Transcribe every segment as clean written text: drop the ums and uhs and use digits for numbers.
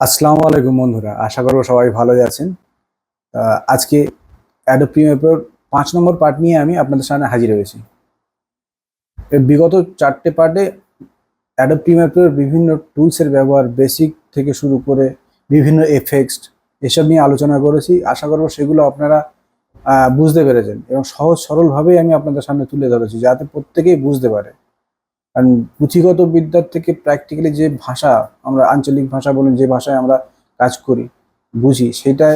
আসসালামু আলাইকুম বন্ধুরা, আশা করবো সবাই ভালোই আছেন। আজকে অ্যাডোব প্রিমিয়ার প্রোর 5 নম্বর পার্ট নিয়ে আমি আপনাদের সামনে হাজির হয়েছি। এর বিগত 4টে পার্টে অ্যাডোব প্রিমিয়ার প্রোর বিভিন্ন টুলসের ব্যবহার, বেসিক থেকে শুরু করে বিভিন্ন এফেক্টস এসব নিয়ে আলোচনা করেছি। আশা করবো সেগুলো আপনারা বুঝতে পেরেছেন এবং সহজ সরলভাবেই আমি আপনাদের সামনে তুলে ধরেছি, যাতে প্রত্যেকেই বুঝতে পারে। কারণ পুঁথিগত বিদ্যার থেকে প্র্যাকটিক্যালি যে ভাষা, আমরা আঞ্চলিক ভাষা বলুন, যে ভাষায় আমরা কাজ করি, বুঝি, সেটা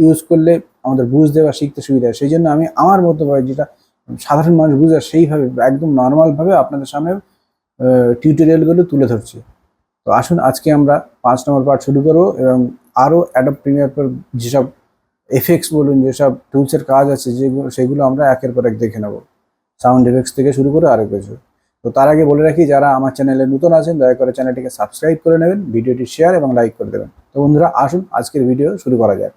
ইউজ করলে আমাদের বুঝতে বা শিখতে সুবিধা হয়। সেই জন্য আমি আমার মতো ভাবে, যেটা সাধারণ মানুষ বুঝে, সেইভাবে একদম নর্মালভাবে আপনাদের সামনে টিউটোরিয়ালগুলো তুলে ধরছি। তো আসুন আজকে আমরা 5 নম্বর পার্ট শুরু করবো এবং আরও অ্যাডোব প্রিমিয়ার প্রোর যেসব এফেক্টস বলুন, যেসব টুলসের কাজ আছে, যেগুলো সেগুলো আমরা একের পর এক দেখে নেব, সাউন্ড এফেক্টস থেকে শুরু করে আরও কিছু। তো তার আগে বলে রাখি, যারা আমার চ্যানেলে নতুন আছেন দয়া করে চ্যানেলটিকে সাবস্ক্রাইব করে নেবেন, ভিডিওটি শেয়ার এবং লাইক করে দেবেন। তো বন্ধুরা, আসুন আজকের ভিডিও শুরু করা যাক।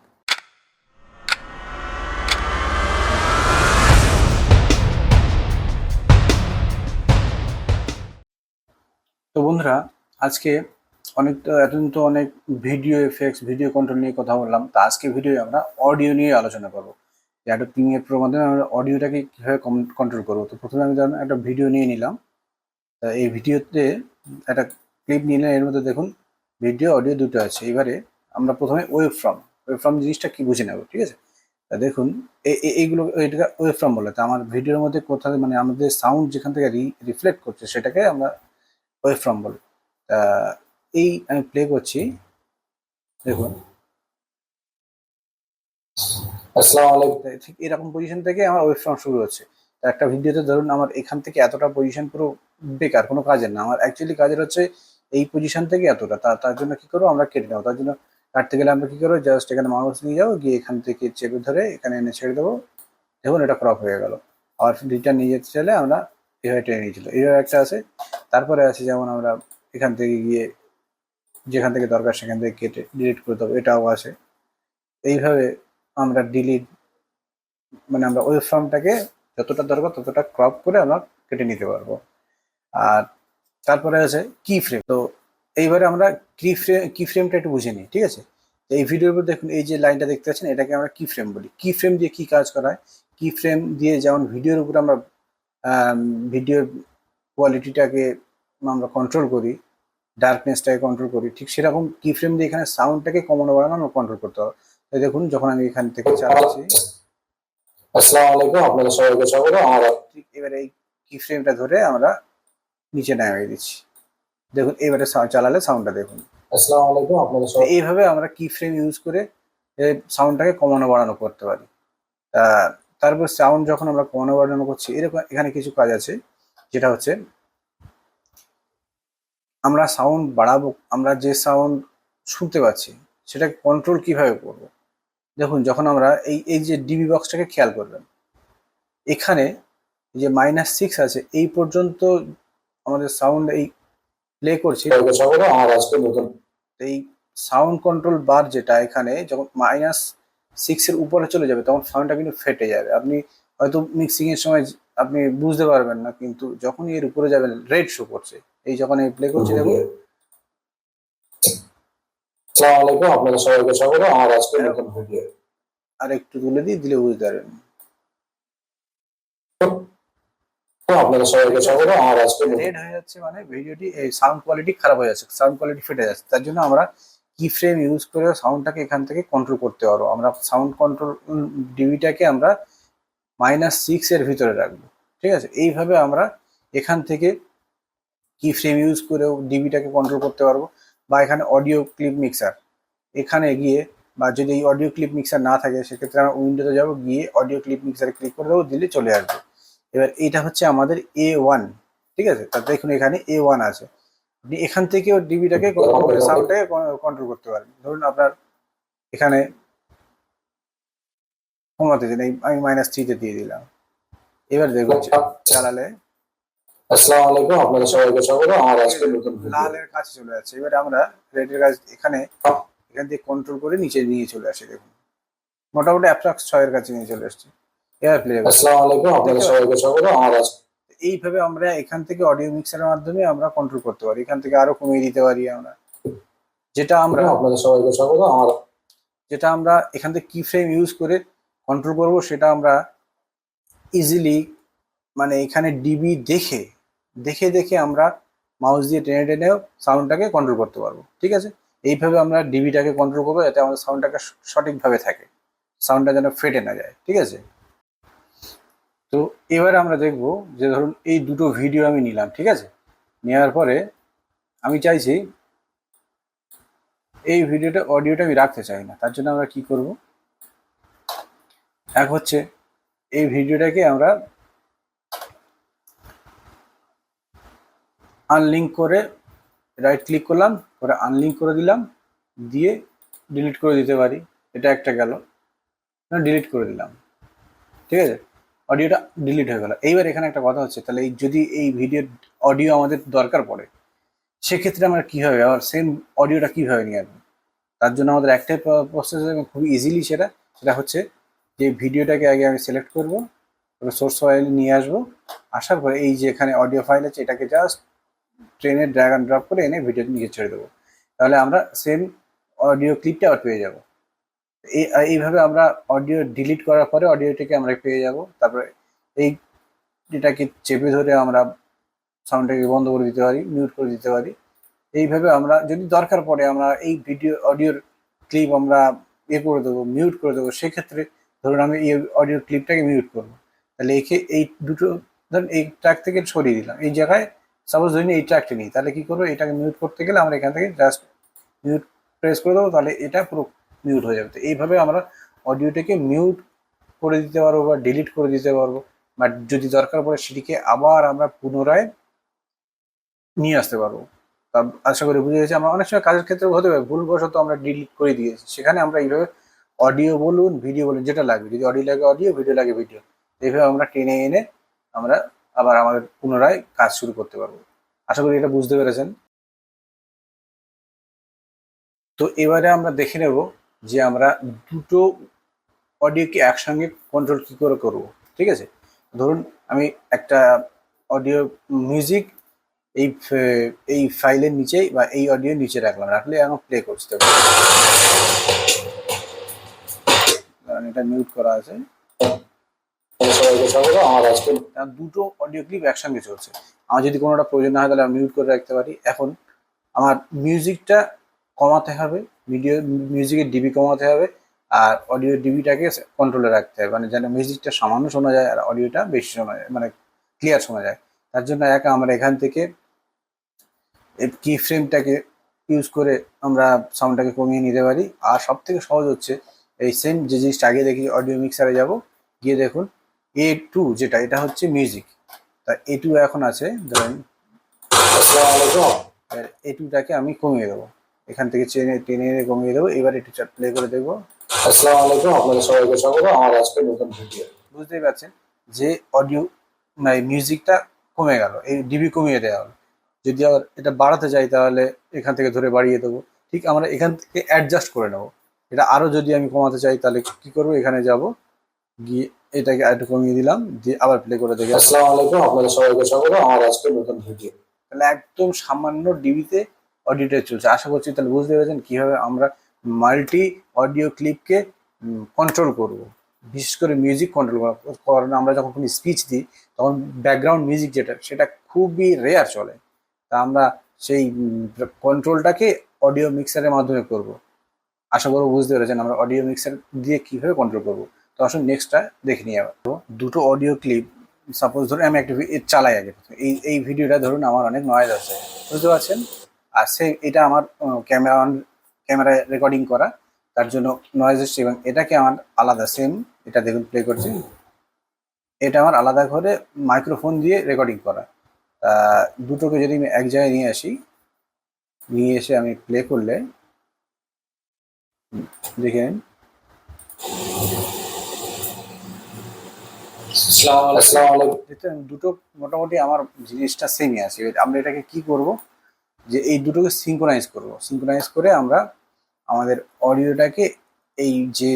তো বন্ধুরা, আজকে এতদিন তো অনেক ভিডিও এফেক্টস, ভিডিও কন্ট্রোল নিয়ে কথা বললাম। তো আজকে ভিডিও আমরা অডিও নিয়ে আলোচনা করবো। অ্যাডোব প্রিমিয়ার প্রোর মাধ্যমে আমরা অডিওটাকে কীভাবে কন্ট্রোল করবো। তো প্রথমে আমি ধরুন একটা ভিডিও নিয়ে নিলাম। তা এই ভিডিওতে একটা ক্লিপ নিলে এর মধ্যে দেখুন ভিডিও অডিও দুটো আছে। এবারে আমরা প্রথমে ওয়েব ফ্রম জিনিসটা কি বুঝে নেব, ঠিক আছে? তা দেখুন এইগুলো, এটাকে ওয়েব ফ্রম বলে। তা আমার ভিডিওর মধ্যে কোথাও মানে আমাদের সাউন্ড যেখান থেকে রিফ্লেক্ট করছে সেটাকে আমরা ওয়েব ফ্রম বলি। তা এই আমি প্লে করছি, দেখুন। আসসালামু আলাইকুম। ঠিক এরকম পজিশন থেকে আমার ওয়েব ফ্রম শুরু হচ্ছে। তা একটা ভিডিওতে ধরুন আমার এখান থেকে এতটা পজিশন পুরো বেকার, কোনো কাজের না। আমার অ্যাকচুয়ালি কাজের হচ্ছে এই পজিশন থেকে এতটা। তার জন্য কি করবো, আমরা কেটে নেবো। তার জন্য কাটতে গেলে আমরা কি করবো, জাস্ট এখানে মাউস নিয়ে যাবো, গিয়ে এখান থেকে চেপে ধরে এখানে এনে ছেড়ে দেবো। দেখুন এটা ক্রপ হয়ে গেল। আবার রিটার্ন নিয়ে যেতে চাইলে আমরা এভাবে টেনে নিয়েছিল। এইভাবে একটা আছে। তারপরে আছে যেমন আমরা এখান থেকে গিয়ে যেখান থেকে দরকার সেখান থেকে কেটে ডিলিট করে দেবো, এটাও আছে। এইভাবে আমরা মানে আমরা ওয়েব ফর্মটাকে যতটা দরকার ততটা ক্রপ করে আমরা কেটে নিতে পারবো। আর তারপরে আছে কি ফ্রেম। তো এইবারে আমরা কি ফ্রেমটা একটু বুঝে নিই, ঠিক আছে? এই ভিডিওর উপর দেখুন, এই যে লাইনটা দেখতে পাচ্ছেন, এটাকে আমরা কি ফ্রেম বলি। কি ফ্রেম দিয়ে কি কাজ করা হয়? কি ফ্রেম দিয়ে যেমন ভিডিওর উপর আমরা ভিডিওর কোয়ালিটিটাকে আমরা কন্ট্রোল করি, ডার্কনেসটাকে কন্ট্রোল করি, ঠিক সেরকম কি ফ্রেম দিয়ে এখানে সাউন্ডটাকে কমানো বাড়ানো আমরা কন্ট্রোল করতে হবে। তাই দেখুন, যখন আমি এখান থেকে চালাচ্ছি, আসসালামু আলাইকুম, আপনাদের সবাইকে স্বাগত। ঠিক এবারে এই কি ফ্রেমটা ধরে আমরা নিচে নামিয়ে দিচ্ছি। দেখুন এবারে চালালে সাউন্ডটা দেখুন। আসসালামু আলাইকুম, আপনাদের সবাই। এইভাবে আমরা কি ফ্রেম ইউজ করে সাউন্ডটাকে কমানো বাড়ানো করতে পারি। তারপর সাউন্ড যখন আমরা কমানো বাড়ানো করছি, এরকম এখানে কিছু কাজ আছে, যেটা হচ্ছে আমরা সাউন্ড বাড়াবো, আমরা যে সাউন্ড শুনতে পাচ্ছি সেটাকে কন্ট্রোল কিভাবে করব। দেখুন, যখন আমরা এই যে ডিবি বক্সটাকে খেয়াল করবেন, এখানে যে -6 আছে, এই পর্যন্ত আমাদের সাউন্ড এই প্লে করছি। এই সাউন্ড কন্ট্রোল বার যেটা, এখানে যখন -6 এর উপরে চলে যাবে তখন সাউন্ডটা কিন্তু ফেটে যাবে। আপনি হয়তো মিক্সিং এর সময় আপনি বুঝতে পারবেন না, কিন্তু যখনই এর উপরে যাবেন রেড শো করছে। এই যখন এই প্লে করছি, দেখুন। আসসালামু আলাইকুম, আপনাদের সবাইকে স্বাগত আমার আজকের নতুন ভিডিও। আর একটু তুলে দিলে বুঝতে পারবেন। আপনাদের সবাইকে স্বাগত আমার আজকের রেড হয়ে যাচ্ছে, মানে ভিডিওটি এই সাউন্ড কোয়ালিটি খারাপ হয়ে যাচ্ছে, সাউন্ড কোয়ালিটি ফেটে যাচ্ছে। তার জন্য আমরা কি ফ্রেম ইউজ করে সাউন্ডটাকে এখান থেকে কন্ট্রোল করতে পারবো। আমরা সাউন্ড কন্ট্রোল ডিবিটাকে আমরা -6 এর ভিতরে রাখবো, ঠিক আছে? এইভাবে আমরা এখান থেকে কি ফ্রেম ইউজ করেও ডিবিটাকে কন্ট্রোল করতে পারবো। বা এখানে অডিও ক্লিপ মিক্সার, এখানে গিয়ে, বা যদি এই অডিও ক্লিপ মিক্সার না থাকে সেক্ষেত্রে আমরা উইন্ডোতে যাবো, গিয়ে অডিও ক্লিপ মিক্সারে ক্লিক করে দেবো, দিলে চলে আসবে। এবার এটা হচ্ছে আমাদের A1, ঠিক আছে? তার দেখুন এখানে A1 আছে। আপনি এখান থেকেও ডিবিটাকে সাউন্ডটাকে কন্ট্রোল করতে পারেন। ধরুন আপনার এখানে কমাতে দিন, আমি -3 দিয়ে দিলাম। এবার দেখুন চালালে, আসসালামু আলাইকুম, আপনাদের সবাইকে স্বাগত আমার আজকের নতুন ভিডিও। লালের কাছে চলে যাচ্ছে। এবারে আমরা রেডের কাছে এখান দিয়ে কন্ট্রোল করে নিচে নিয়ে চলে আসি। দেখুন মোটামুটি অ্যাপ্রক্স 6 এর কাছে নিয়ে চলে আসছে। এবার প্লে করছি। আসসালামু আলাইকুম, আপনাদের সবাইকে স্বাগত আমার এইভাবে আমরা এখান থেকে অডিও মিক্সারের মাধ্যমে আমরা কন্ট্রোল করতে পারি। এখান থেকে আরো কমিয়ে দিতে পারি আমরা। যেটা আমরা আপনাদের সবাইকে স্বাগত। যেটা আমরা এখান থেকে কি ফ্রেম ইউজ করে কন্ট্রোল করব, সেটা আমরা ইজিলি মানে এখানে ডিবি দেখে দেখে দেখে আমরা মাউস দিয়ে টেনে টেনেও সাউন্ডটাকে কন্ট্রোল করতে পারবো। ঠিক আছে, এইভাবে আমরা ডিবিটাকে কন্ট্রোল করবো যাতে আমাদের সাউন্ডটাকে সঠিকভাবে থাকে, সাউন্ডটা যেন ফেটে না যায়। ঠিক আছে, তো এবার আমরা দেখবো যে ধরুন এই দুটো ভিডিও আমি নিলাম। ঠিক আছে, নেওয়ার পরে আমি চাইছি এই ভিডিওটা অডিওটা আমি রাখতে চাই না, তার জন্য আমরা কি করব, এক হচ্ছে এই ভিডিওটাকে আমরা আনলিঙ্ক করে রাইট ক্লিক করলাম, করে আনলিঙ্ক করে দিলাম, দিয়ে ডিলিট করে দিতে পারি। এটা একটা গেল, ডিলিট করে দিলাম। ঠিক আছে, অডিওটা ডিলিট হয়ে গেল। এইবার এখানে একটা কথা হচ্ছে, তাহলে যদি এই ভিডিওর অডিও আমাদের দরকার পড়ে, সেক্ষেত্রে আমরা কীভাবে আবার সেম অডিওটা কীভাবে নিয়ে আসবো? তার জন্য আমাদের একটাই প্রসেস, খুবই ইজিলি সেটা হচ্ছে যে ভিডিওটাকে আগে আমি সিলেক্ট করবো, সোর্স ফাইল নিয়ে আসবো, আসার পরে এই যে এখানে অডিও ফাইল আছে এটাকে জাস্ট ট্রেনে ড্র্যাগ অ্যান্ড ড্রপ করে এনে ভিডিওতে নিচে ছেড়ে দেবো, তাহলে আমরা সেম অডিও ক্লিপটা আবার পেয়ে যাবো। এইভাবে আমরা অডিও ডিলিট করার পরে অডিওটাকে আমরা পেয়ে যাব। তারপরে এই এটাকে চেপে ধরে আমরা সাউন্ডটাকে বন্ধ করে দিতে পারি, মিউট করে দিতে পারি। এইভাবে আমরা যদি দরকার পড়ে আমরা এই ভিডিও অডিওর ক্লিপ আমরা করে দেবো, মিউট করে দেবো। সেক্ষেত্রে ধরুন আমি এই অডিও ক্লিপটাকে মিউট করবো, তাহলে এই দুটো ধরুন এই ট্র্যাক থেকে সরিয়ে দিলাম, এই জায়গায় সাপোজ ধরুন এই ট্র্যাকটা নিই, তাহলে কি করবো, এটাকে মিউট করতে গেলে আমরা এখান থেকে জাস্ট মিউট প্রেস করে দেবো, তাহলে এটা পুরো মিউট হয়ে যাবে। তো এইভাবে আমরা অডিওটাকে মিউট করে দিতে পারবো বা ডিলিট করে দিতে পারবো, বাট যদি দরকার পড়ে সেটিকে আবার আমরা পুনরায় নিয়ে আসতে পারবো। তা আশা করি বুঝে গেছি। আমরা অনেক সময় কাজের ক্ষেত্রে হতে পারে ভুলবশত আমরা ডিলিট করে দিয়েছি, সেখানে আমরা এইভাবে অডিও বলুন ভিডিও বলুন যেটা লাগবে, যদি অডিও লাগে অডিও, ভিডিও লাগে ভিডিও, এইভাবে আমরা টেনে এনে আমরা আবার আমাদের পুনরায় কাজ শুরু করতে পারবো। আশা করি এটা বুঝতে পেরেছেন। তো এবারে আমরা দেখে নেব যে আমরা দুটো অডিওকে একসঙ্গে কন্ট্রোল কী করে করব। ঠিক আছে, ধরুন আমি একটা অডিও মিউজিক এই এই ফাইলের নিচেই বা এই অডিও নিচে রাখলাম, রাখলে এখন প্লে করতে পারি, কারণ এটা মিউট করা আছে। দুটো অডিও ক্লিপ একসঙ্গে চলছে, আমার যদি কোনোটা প্রয়োজন না হয় তাহলে আমি মিউট করে রাখতে পারি। এখন আমার মিউজিকটা কমাতে হবে, মিউজিকের ডিবি কমাতে হবে, আর অডিও ডিবিটাকে কন্ট্রোলে রাখতে হবে, মানে যেন মিউজিকটা সামান্য শোনা যায় আর অডিওটা বেশি শোনা যায়, মানে ক্লিয়ার শোনা যায়। তার জন্য আমরা এখান থেকে কি ফ্রেমটাকে ইউজ করে আমরা সাউন্ডটাকে কমিয়ে নিতে পারি। আর সব থেকে সহজ হচ্ছে এই সেম যে জিনিসটা আগে দেখি, অডিও মিক্সারে যাব, গিয়ে দেখুন A2 যেটা, এটা হচ্ছে মিউজিক, তা A2 এখন আছে, ধরেন A2টাকে আমি কমিয়ে দেবো, এখান থেকে টেনে এনে কমিয়ে দেবো। এবার একটু প্লে করে দেখবো। আসসালামু আলাইকুম, আপনাদের সবাইকে স্বাগত আমার আজকের নতুন ভিডিও। বুঝতেই পারছেন যে অডিও মানে মিউজিকটা কমে গেল, এই ডিবি কমিয়ে দেওয়া হলো। যদি আবার এটা বাড়াতে চাই তাহলে এখান থেকে ধরে বাড়িয়ে দেবো। ঠিক আমরা এখান থেকে অ্যাডজাস্ট করে নেবো। এটা আরও যদি আমি কমাতে চাই তাহলে কি করবো, এখানে যাব, গিয়ে এটাকে একটু কমিয়ে দিলাম, দিয়ে আবার প্লে করে দেখি। আসসালামু আলাইকুম, আপনাদের সবাইকে স্বাগত আমার আজকের নতুন ভিডিও। তাহলে একদম সামান্য ডিবিতে অডিওটা চলছে। আশা করছি তাহলে বুঝতে পেরেছেন কীভাবে আমরা মাল্টি অডিও ক্লিপকে কন্ট্রোল করব, বিশেষ করে মিউজিক কন্ট্রোল কারণ আমরা যখন কোনো স্পিচ দিই তখন ব্যাকগ্রাউন্ড মিউজিক যেটা, সেটা খুবই রেয়ার চলে। তা আমরা সেই কন্ট্রোলটাকে অডিও মিক্সারের মাধ্যমে করব। আশা করবো বুঝতে পেরেছেন আমরা অডিও মিক্সার দিয়ে কীভাবে কন্ট্রোল করব। তো আসুন নেক্সটটা দেখে নিয়ে যাবো। দুটো অডিও ক্লিপ সাপোজ ধরুন আমি একটা চালাই আগে, এই ভিডিওটা ধরুন আমার অনেক নয়েজ আছে, বুঝতে পারছেন, আর এটা আমার ক্যামেরায় রেকর্ডিং করা, তার জন্য নয়েজ এসছে, এবং এটাকে আমার আলাদা সেম, এটা দেখুন প্লে করছি, এটা আমার আলাদা করে মাইক্রোফোন দিয়ে রেকর্ডিং করা। দুটোকে যদি আমি এক জায়গায় নিয়ে আসি, নিয়ে এসে আমি প্লে করলে দেখেন দুটো মোটামুটি আমার জিনিসটা সেমই আছে। আমরা এটাকে কি করব, যে এই দুটোকে সিঙ্ক্রোনাইজ করে আমরা আমাদের অডিওটাকে এই যে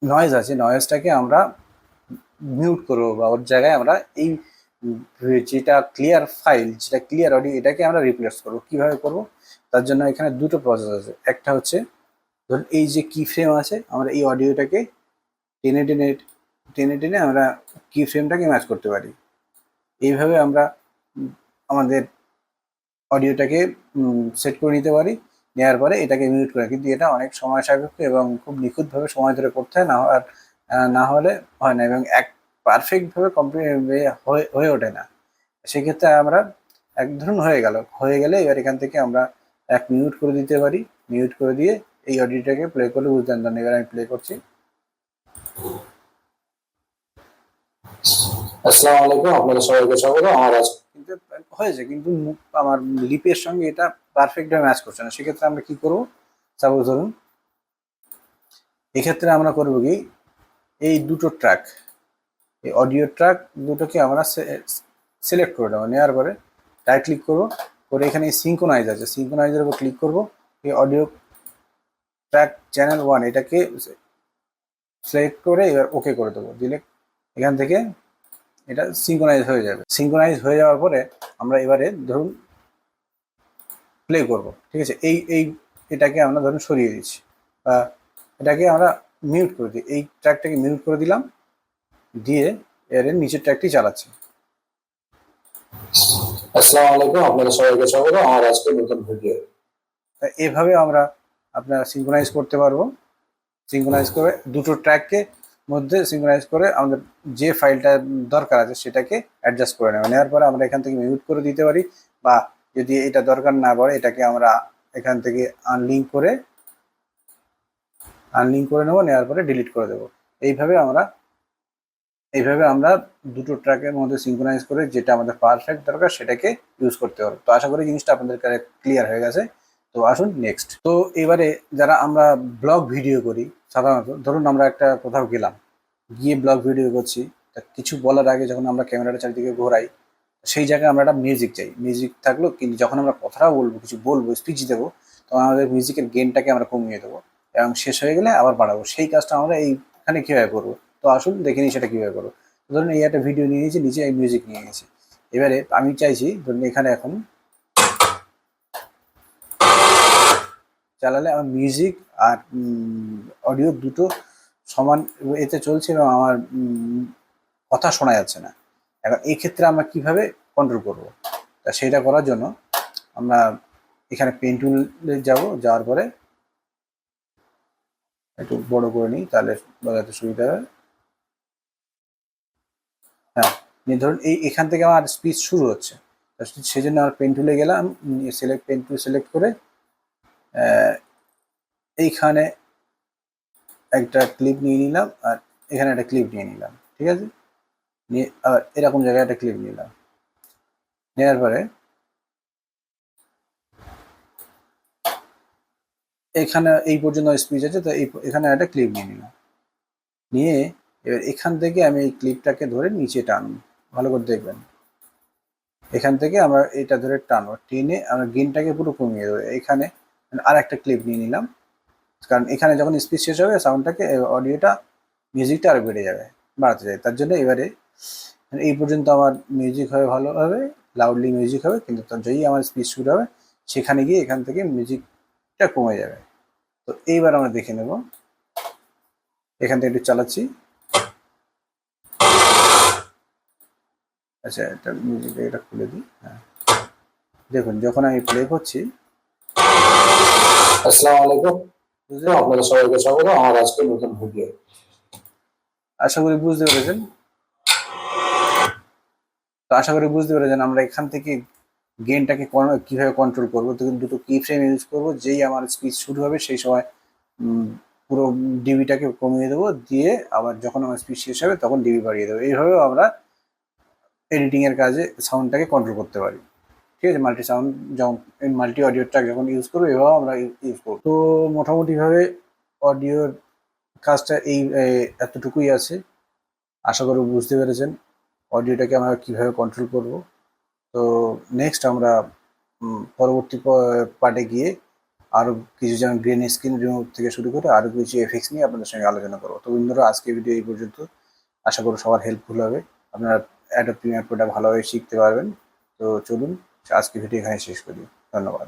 নয়েজ আছে নয়েজটাকে আমরা মিউট করবো, বা ওর জায়গায় আমরা এই যেটা ক্লিয়ার ফাইল, যেটা ক্লিয়ার অডিও, এটাকে আমরা রিপ্লেস করবো। কিভাবে করব, তার জন্য এখানে দুটো প্রসেস আছে। একটা হচ্ছে ধরুন এই যে কি ফ্রেম আছে, আমরা এই অডিওটাকে টেনে টেনে টেনে টেনে আমরা কি ফ্রেমটাকে ম্যাচ করতে পারি। এইভাবে আমরা আমাদের অডিওটাকে সেট করে নিতে পারি। নেওয়ার পরে এটাকে মিউট করে, কিন্তু এটা অনেক সময় সাপেক্ষ এবং খুব নিখুঁতভাবে সময় ধরে করতে হয়, না হলে হয় না, এবং এক পারফেক্টভাবে হয়ে ওঠে না। সেক্ষেত্রে আমরা ধরুন হয়ে গেলে এবার এখান থেকে আমরা মিউট করে দিতে পারি। মিউট করে দিয়ে এই অডিওটাকে প্লে করলে বুঝতেন। ধরুন এবার আমি প্লে করছি। আসসালামু আলাইকুম, আপনাদের সবাইকে স্বাগত আমার আজকে। কিন্তু হয়েছে, কিন্তু আমার লিপের সঙ্গে এটা পারফেক্টভাবে ম্যাচ করছে না। সেক্ষেত্রে আমরা কি করবো, সাপোজ ধরুন এক্ষেত্রে আমরা করবো কি, এই দুটো ট্র্যাক, এই অডিও ট্র্যাক দুটোকে আমরা সিলেক্ট করে নেবো। নেওয়ার পরে রাইট ক্লিক করবো, করে এখানে সিঙ্কোনাইজ আছে, সিঙ্কোনাইজের উপর ক্লিক করবো। এই অডিও ট্র্যাক চ্যানেল 1 এটাকে সিলেক্ট করে এবার ওকে করে দেবো। দিলে এখান থেকে এটা সিঙ্কোনাইজ হয়ে যাবে। সিঙ্কোনাইজ হয়ে যাওয়ার পরে আমরা এবারে ধরুন প্লে করব, ঠিক আছে। এটাকে আমরা ধরুন সরিয়ে দিচ্ছি, বা এটাকে আমরা মিউট করে দিই। এই ট্র্যাকটাকে মিউট করে দিলাম, দিয়ে এর নিচের ট্র্যাকটি চালাচ্ছি। আসসালামু আলাইকুম, আপনাদের সবাইকে স্বাগত আমার আজকে নতুন ভিডিও। এভাবে আমরা আপনার সিঙ্ক্রোনাইজ করতে পারবো। সিঙ্ক্রোনাইজ করে দুটো ট্র্যাককে মধ্যে সিঙ্ক্রোনাইজ করে আমাদের যে ফাইলটা দরকার আছে সেটাকে অ্যাডজাস্ট করে নেওয়া। নেওয়ার পরে আমরা এখান থেকে মিউট করে দিতে পারি, বা যদি এটা দরকার না পড়ে এটাকে আমরা এখান থেকে আনলিঙ্ক করে নেবো। নেওয়ার পরে ডিলিট করে দেবো। এইভাবে আমরা দুটো ট্র্যাকের মধ্যে সিঙ্ক্রোনাইজ করে যেটা আমাদের পারফেক্ট দরকার সেটাকে ইউজ করতে পারবো। তো আশা করি জিনিসটা আপনাদের কাছে ক্লিয়ার হয়ে গেছে। তো আসুন নেক্সট। তো এবারে যারা আমরা ব্লগ ভিডিও করি, সাধারণত ধরুন আমরা একটা কোথাও গেলাম, গিয়ে ব্লগ ভিডিও করছি, তা কিছু বলার আগে যখন আমরা ক্যামেরাটা চারিদিকে ঘোরাই, সেই জায়গায় আমরা একটা মিউজিক চাই। মিউজিক থাকলো, কিন্তু যখন আমরা কথাটাও বলবো, কিছু বলবো, স্পিচ দেবো, তখন আমাদের মিউজিকের গেনটাকে আমরা কমিয়ে দেবো, এবং শেষ হয়ে গেলে আবার বাড়াবো। সেই কাজটা আমরা এইখানে কীভাবে করবো, তো আসুন দেখে নিই সেটা কীভাবে করবো। ধরুন এই একটা ভিডিও নিয়ে নিয়েছি, নিচে এই মিউজিক নিয়ে গেছি। এবারে আমি চাইছি ধরুন এখানে এখন চালালে আমার মিউজিক আর অডিও দুটো সমান এতে চলছে, এবং আমার কথা শোনা যাচ্ছে না। এখন এই ক্ষেত্রে আমরা কিভাবে কন্ট্রোল করব, তা সেটা করার জন্য আমরা এখানে পেন টুলে যাওয়ার পরে একটু বড় করে নিই, তাহলে বোঝাতে সুবিধা হবে। হ্যাঁ, ধরুন এখান থেকে আমার স্পিচ শুরু হচ্ছে, সেই জন্য আমার পেন টুলে গেলাম, পেন টুল সিলেক্ট করে এইখানে একটা ক্লিপ নিয়ে নিলাম, আর এখানে একটা ক্লিপ নিয়ে নিলাম, ঠিক আছে। নিয়ে আবার এরকম জায়গায় একটা ক্লিপ নিলাম। নেওয়ার পরে এখানে এই পর্যন্ত স্পিচ আছে, তো এখানে একটা ক্লিপ নিয়ে নিলাম। নিয়ে এবার এখান থেকে আমি এই ক্লিপটাকে ধরে নিচে টানবো। ভালো করে দেখবেন, এখান থেকে আমরা এটা ধরে টানবো, টেনে আমরা গেনটাকে পুরো কমিয়ে দেবো। এখানে আর একটা ক্লিপ নিয়ে নিলাম, কারণ এখানে যখন স্পিচ শেষ হবে সাউন্ডটাকে, অডিওটা, মিউজিকটা আরো বেড়ে যাবে, বাড়াতে যায়। তার জন্য এবারে এই পর্যন্ত আমার মিউজিক হবে, ভালোভাবে লাউডলি মিউজিক হবে, কিন্তু যেই আমার স্পিচ শুরু হবে সেখানে গিয়ে এখান থেকে মিউজিকটা কমে যাবে। তো এইবার আমরা দেখে নেব, এখান থেকে একটু চালাচ্ছি। আচ্ছা, এটা মিউজিক এটা খুলে দিই। হ্যাঁ, দেখুন যখন আমি প্লে করছি। আসসালামু আলাইকুম, আপনাদের সবাইকে স্বাগত আমার আজকে নতুন ভিডিও। আশা করি বুঝতে পেরেছেন। তো আশা করি বুঝতে পেরেছেন আমরা এখান থেকে গেনটাকে কিভাবে কন্ট্রোল করবো। তো দুটো কি ফ্রেম ইউজ করবো, যেই আমার স্পিচ শুরু হবে সেই সময় পুরো ডিবিটাকে কমিয়ে দেবো, দিয়ে আবার যখন আমার স্পিচ শেষ হবে তখন ডিবি বাড়িয়ে দেবো। এইভাবেও আমরা এডিটিং এর কাজে সাউন্ডটাকে কন্ট্রোল করতে পারি, ঠিক আছে। মাল্টি অডিও ট্র্যাক যখন ইউজ করবো, এভাবেও আমরা ইউজ করবো। তো মোটামুটিভাবে অডিওর কাজটা এতটুকুই আছে। আশা করি বুঝতে পেরেছেন অডিওটাকে আমরা কীভাবে কন্ট্রোল করব। তো নেক্সট আমরা পরবর্তী পার্টে গিয়ে আরও কিছু, যেমন গ্রিন স্ক্রিন রিমুভ থেকে শুরু করে আরও কিছু এফেক্টস নিয়ে আপনাদের সঙ্গে আলোচনা করবো। তো বন্ধুরা, আজকে ভিডিও এই পর্যন্ত। আশা করি সবার হেল্পফুল হবে, আপনারা অ্যাডোব প্রিমিয়ার প্রোটা ভালোভাবে শিখতে পারবেন। তো চলুন আজকে ভিডিও এখানে শেষ করি। ধন্যবাদ।